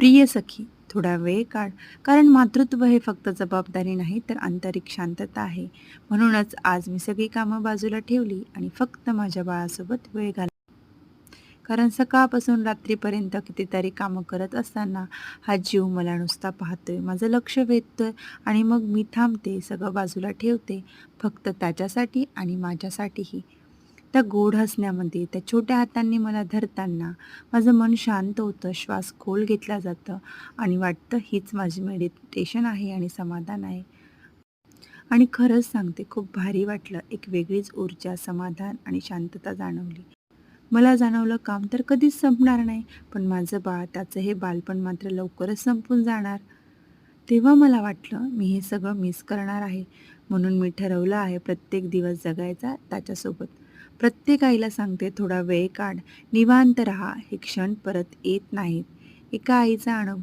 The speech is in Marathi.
प्रिय सखी, थोडा वेळ काढ. कारण मातृत्व हे फक्त जबाबदारी नाही, तर आंतरिक शांतता आहे. म्हणूनच आज मी सगळी कामं बाजूला ठेवली आणि फक्त माझ्या बाळासोबत वेळ घालवला. कारण सकाळपासून रात्रीपर्यंत कितीतरी कामं करत असताना हा जीव मला नुसता पाहतोय, माझं लक्ष वेधतोय आणि मग मी थांबते, सगळं बाजूला ठेवते, फक्त त्याच्यासाठी आणि माझ्यासाठीही. त्या गोड हसण्यामध्ये, त्या छोट्या हातांनी मला धरताना माझं मन शांत होतं, श्वास खोल घेतला जातं आणि वाटतं हीच माझी मेडिटेशन आहे आणि समाधान आहे. आणि खरंच सांगते, खूप भारी वाटलं. एक वेगळीच ऊर्जा, समाधान आणि शांतता जाणवली. मला जाणवलं काम तर कधीच संपणार नाही, पण माझं बाळ, त्याचं हे बालपण मात्र लवकरच संपून जाणार. तेव्हा मला वाटलं मी हे सगळं मिस करणार आहे. म्हणून मी ठरवलं आहे प्रत्येक दिवस जगायचा त्याच्यासोबत. प्रत्येक आईला सांगते, थोडा वेळ काढ, निवांत राहा, हे क्षण परत येत नाहीत. एका आईचा अनुभव